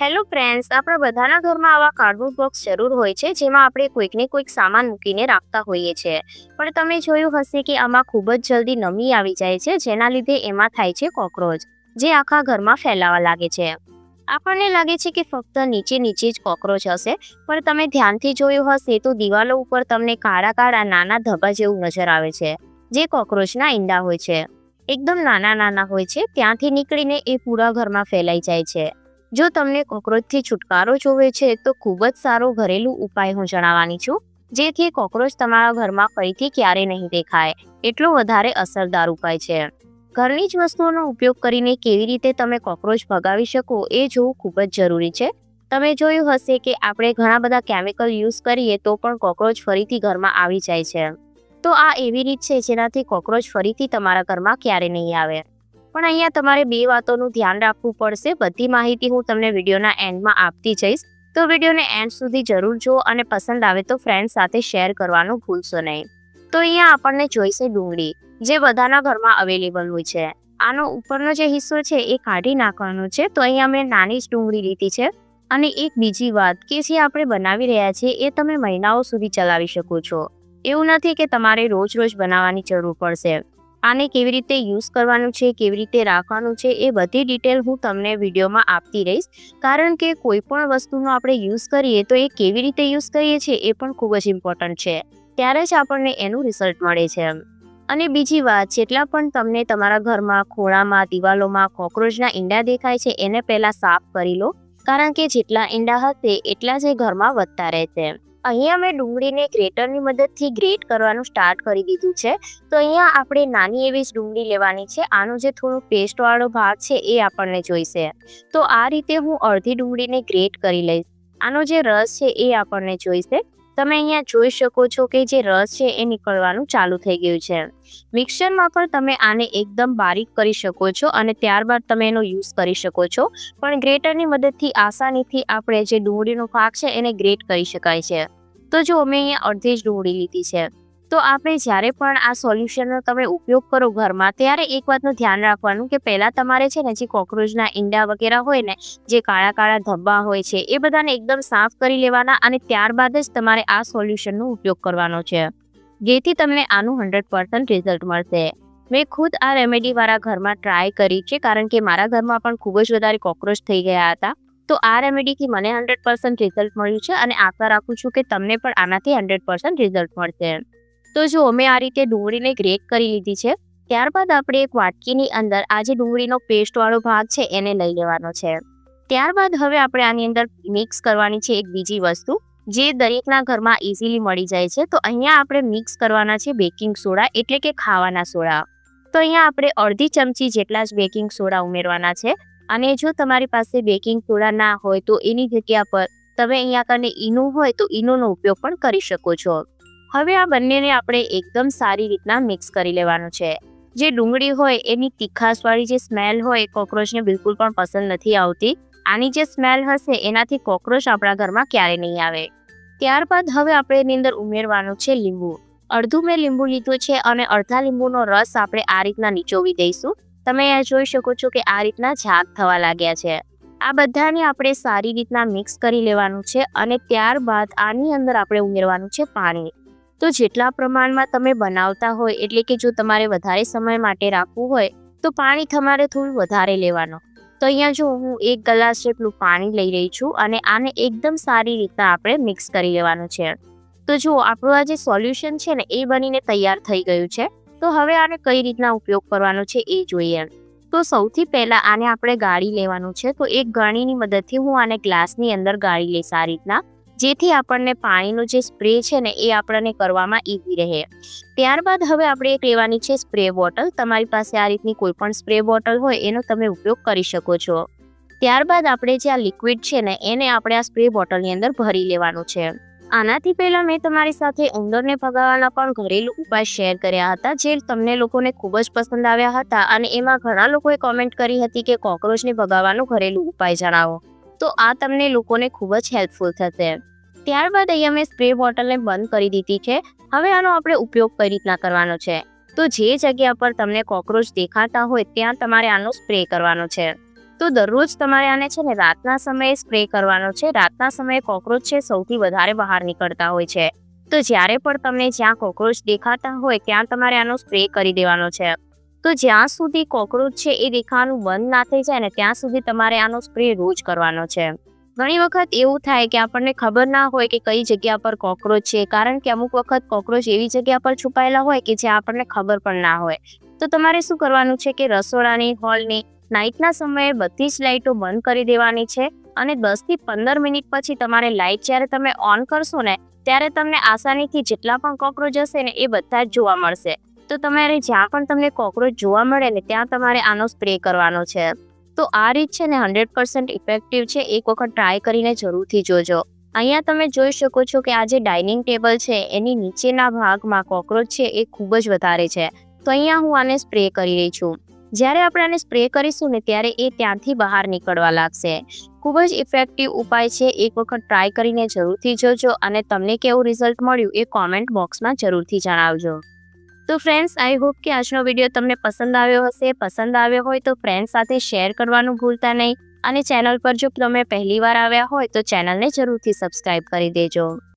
Hello friends, આપણા બધાના ઘરમાં આવા કાર્ડબોર્ડ બોક્સ જરૂર હોય છે જેમાં આપણે કોઈકને કોઈક સામાન મૂકીને રાખતા હોઈએ છીએ. પણ તમે જોયું હશે કે આમાં ખૂબ જ જલ્દી નમી આવી જાય છે, જેના લીધે એમાં થાય છે કોકરોચ, જે આખા ઘરમાં ફેલાવા લાગે છે. આપણને લાગે છે કે ફક્ત નીચે નીચે જ કોકરોચ હશે, પણ તમે ધ્યાનથી જોયું હશે તો દિવાલો ઉપર તમને કાળા કાળા નાના ધબ્બા જેવું નજર આવે છે, જે કોકરોચના ઈંડા હોય છે. એકદમ નાના નાના હોય છે, ત્યાંથી નીકળીને એ પૂરા ઘરમાં ફેલાઈ જાય છે. જો તમને કોકરોચથી છુટકારો જોવે છે તો ખૂબ જ સારો ઘરેલું ઉપાય હું જણાવવાની છું, જેથી કોકરોચ તમારા ઘરમાં ફરીથી ક્યારે નહીં દેખાય. એટલો વધારે અસરદાર ઉપાય છે. ઘરની જ વસ્તુઓનો ઉપયોગ કરીને કેવી રીતે તમે કોકરોચ ભગાવી શકો એ જોવું ખૂબ જ જરૂરી છે. તમે જોયું હશે કે આપણે ઘણા બધા કેમિકલ યુઝ કરીએ તો પણ કોકરોચ ફરીથી ઘરમાં આવી જાય છે. તો આ એવી રીત છે જેનાથી કોકરોચ ફરીથી તમારા ઘરમાં ક્યારે નહીં આવે. પણ અહીંયા તમારે બે વાતોનું ધ્યાન રાખવું પડશે. બધી માહિતી હું તમને વિડીયોના એન્ડમાં આપતી જઈશ, તો વિડીયોને એન્ડ સુધી જરૂર જુઓ અને પસંદ આવે તો ફ્રેન્ડ સાથે શેર કરવાનું ભૂલશો નહીં. તો અહીંયા આપણને જોઈશે ડુંગળી, જે બધાના ઘરમાં અવેલેબલ હોય છે. આનો ઉપરનો જે હિસ્સો છે એ કાઢી નાખવાનો છે. તો અહીંયા મેં નાની જ ડુંગળી લીધી છે. અને એક બીજી વાત કે જે આપણે બનાવી રહ્યા છીએ એ તમે મહિનાઓ સુધી ચલાવી શકો છો. એવું નથી કે તમારે રોજ રોજ બનાવવાની જરૂર પડશે. આને કેવી રીતે યુઝ કરવાનું છે, કેવી રીતે રાખવાનું છે, એ બધી ડિટેલ હું તમને વિડીયોમાં આપતી રહીશ. કારણ કે કોઈ પણ વસ્તુનો આપણે યુઝ કરીએ તો એ કેવી રીતે યુઝ કરીએ છીએ એ પણ ખૂબ જ ઇમ્પોર્ટન્ટ છે. ત્યારે જ આપણને એનું રિઝલ્ટ મળે છે. અને બીજી વાત, જેટલા પણ તમને તમારા ઘરમાં ખૂણામાં દિવાલોમાં કોકરોચના ઈંડા દેખાય છે એને પહેલાં સાફ કરી લો, કારણ કે જેટલા ઈંડા હશે એટલા જ એ ઘરમાં વધતા રહેશે. અહીંયા મેં ડુંગળીને ગ્રેટરની મદદથી ગ્રેટ કરવાનું સ્ટાર્ટ કરી દીધું છે. તો અહીંયા આપણે નાની એવી જ ડુંગળી લેવાની છે. આનો જે થોડો પેસ્ટવાળો ભાગ છે એ આપણને જોઈશે. તો આ રીતે હું અડધી ડુંગળીને ગ્રેટ કરી લઈશ. આનો જે રસ છે એ આપણને જોઈશે. તમે અહીંયા જોઈ શકો છો કે જે રસ છે એ નીકળવાનું ચાલુ થઈ ગયું છે. મિક્સરમાં પણ તમે આને એકદમ બારીક કરી શકો છો અને ત્યારબાદ તમે એનો યુઝ કરી શકો છો. પણ ગ્રેટરની મદદથી આસાનીથી આપણે જે ડુંગળીનો ભાગ છે એને ગ્રેટ કરી શકાય છે. તો જો અમે અહીંયા અડધી જ ડુંગળી લીધી છે. તો આપણે જ્યારે પણ આ સોલ્યુશનનો તમે ઉપયોગ કરો ઘરમાં, ત્યારે એક વાતનું ધ્યાન રાખવાનું કે પહેલાં તમારે છે ને જે કોકરોચના ઈંડા વગેરે હોય ને, જે કાળા કાળા ધબ્બા હોય છે એ બધાને એકદમ સાફ કરી લેવાના અને ત્યારબાદ જ તમારે આ સોલ્યુશનનો ઉપયોગ કરવાનો છે, જેથી તમને આનું 100% રિઝલ્ટ મળશે. મેં ખુદ આ રેમેડીવાળા ઘરમાં ટ્રાય કરી છે, કારણ કે મારા ઘરમાં પણ ખૂબ જ વધારે કોકરોચ થઈ ગયા હતા. તો આ રેમેડીથી મને 100% રિઝલ્ટ મળ્યું છે અને આશા રાખું છું કે તમને પણ આનાથી 100% રિઝલ્ટ મળશે. તો જો અમે આ રીતે ડુંગળીને ગ્રેટ કરી લીધી છે. ત્યારબાદ આપણે એક વાટકીની અંદર આ જે ડુંગળીનો પેસ્ટવાળો ભાગ છે એને લઈ લેવાનો છે. ત્યારબાદ હવે આપણે આની અંદર મિક્સ કરવાની છે એક બીજી વસ્તુ, જે દરેકના ઘરમાં ઇઝીલી મળી જાય છે. તો અહીંયા આપણે મિક્સ કરવાના છે બેકિંગ સોડા, એટલે કે ખાવાના સોડા. તો અહીંયા આપણે અડધી ચમચી જેટલા જ બેકિંગ સોડા ઉમેરવાના છે. અને જો તમારી પાસે બેકિંગ સોડા ના હોય તો એની જગ્યા પર તમે અહીંયા કને ઈનો હોય તો ઈનોનો ઉપયોગ પણ કરી શકો છો. હવે આ બંનેને આપણે એકદમ સારી રીતના મિક્સ કરી લેવાનું છે. જે ડુંગળી હોય એની તીખાશવાળી જે સ્મેલ હોય એ કોકરોચને બિલકુલ પણ પસંદ નથી આવતી. આની જે સ્મેલ હશે એનાથી કોકરોચ આપણા ઘરમાં ક્યારે નહીં આવે. ત્યારબાદ હવે આપણે એની અંદર ઉમેરવાનું છે લીંબુ. અડધું મેં લીંબુ લીધું છે અને અડધા લીંબુનો રસ આપણે આ રીતના નીચોવી દઈશું. તમે અહીંયા જોઈ શકો છો કે આ રીતના ઝાગ થવા લાગ્યા છે. આ બધાને આપણે સારી રીતના મિક્સ કરી લેવાનું છે અને ત્યારબાદ આની અંદર આપણે ઉમેરવાનું છે પાણી. તો જેટલા પ્રમાણમાં તમે બનાવતા હોય, એટલે કે જો તમારે વધારે સમય માટે રાખવું હોય તો પાણી તમારે થોડું વધારે લેવાનું. તો અહીંયા જો હું 1 ગ્લાસ જેટલું પાણી લઈ રહી છું અને આને એકદમ સારી રીતના આપણે મિક્સ કરી લેવાનું છે. તો જો આપણું આ જે સોલ્યુશન છે ને એ બનીને તૈયાર થઈ ગયું છે. તો હવે આને કઈ રીતના ઉપયોગ કરવાનો છે એ જોઈએ. તો સૌથી પહેલાં આને આપણે ગાળી લેવાનું છે. તો એક ગાળીની મદદથી હું આને ગ્લાસની અંદર ગાળી લઈશ આ રીતના, જેથી આપણને પાણીનો જે સ્પ્રે છે ને એ આપણને કરવામાં ઇઝી રહે. ત્યારબાદ હવે આપણે એક લેવાની છે સ્પ્રે બોટલ. તમારી પાસે આ રીતની કોઈ પણ સ્પ્રે બોટલ હોય એનો તમે ઉપયોગ કરી શકો છો. ત્યારબાદ આપણે જે આ લિક્વિડ છે ને એને આપણે આ સ્પ્રે બોટલની અંદર ભરી લેવાનું છે. આનાથી પહેલાં મેં તમારી સાથે ઉંદરને ભગાવવાના પણ ઘરેલું ઉપાય શેર કર્યા હતા, જે તમને લોકોને ખૂબ જ પસંદ આવ્યા હતા. અને એમાં ઘણા લોકોએ કોમેન્ટ કરી હતી કે કોકરોચને ભગાવવાનો ઘરેલું ઉપાય જણાવો. તો આ તમને લોકોને ખૂબ જ હેલ્પફુલ થશે. ત્યારબાદ અહીંયા મેં સ્પ્રે બોટલને બંધ કરી દીધી છે. હવે આનો આપણે ઉપયોગ કઈ રીતના કરવાનો છે, તો જે જગ્યા પર તમને કોકરોચ દેખાતા હોય ત્યાં તમારે આનો સ્પ્રે કરવાનો છે. તો દરરોજ તમારે આને છે ને રાતના સમયે સ્પ્રે કરવાનો છે. રાતના સમયે કોકરોચ છે સૌથી વધારે બહાર નીકળતા હોય છે. તો જ્યારે પણ તમને જ્યાં કોકરોચ દેખાતા હોય ત્યાં તમારે આનો સ્પ્રે કરી દેવાનો છે. તો જ્યાં સુધી કોકરોચ છે એ દેખાવાનું બંધ ના થઈ જાય ને ત્યાં સુધી તમારે આનો સ્પ્રે રોજ કરવાનો છે. ઘણી વખત એવું થાય કે આપણને ખબર ના હોય કે કઈ જગ્યા પર કોકરોચ છે, કારણ કે અમુક વખત કોકરોચ એવી જગ્યા પર છુપાયેલા હોય કે જ્યાં આપણને ખબર પણ ના હોય. તો તમારે શું કરવાનું છે કે રસોડાની, હોલની, નાઇટના સમયે બધી જ લાઇટો બંધ કરી દેવાની છે અને 10 થી 15 મિનિટ પછી તમારે લાઇટ જ્યારે તમે ઓન કરશો ને ત્યારે તમને આસાનીથી જેટલા પણ કોકરોચ હશે ને એ બધા જ જોવા મળશે. તો તમારે જ્યાં પણ તમને કોકરોચ જોવા મળે ને ત્યાં તમારે આનો સ્પ્રે કરવાનો છે. તો આ રીત છે ને 100% ઇફેક્ટિવ છે. એક વખત ટ્રાય કરીને જરૂરથી જોજો. અહીંયા તમે જોઈ શકો છો કે આ જે ડાઇનિંગ ટેબલ છે એની નીચેના ભાગમાં કોકરોચ છે એ ખૂબ જ વધારે છે. તો અહીંયા હું આને સ્પ્રે કરી રહી છું. જ્યારે આપણે આને સ્પ્રે કરીશું ને ત્યારે એ ત્યાંથી બહાર નીકળવા લાગશે. ખૂબ જ ઇફેક્ટિવ ઉપાય છે. એક વખત ટ્રાય કરીને જરૂરથી જોજો અને તમને કેવું રિઝલ્ટ મળ્યું એ કોમેન્ટ બોક્સમાં જરૂરથી જણાવજો. તો ફ્રેન્ડ્સ, આઈ હોપ કે આજનો વિડીયો તમને પસંદ આવ્યો હશે. પસંદ આવ્યો હોય તો ફ્રેન્ડ્સ સાથે શેર કરવાનું ભૂલતા નહીં અને ચેનલ પર જો તમે પહેલીવાર આવ્યા હોય તો ચેનલને જરૂરથી સબસ્ક્રાઇબ કરી દેજો.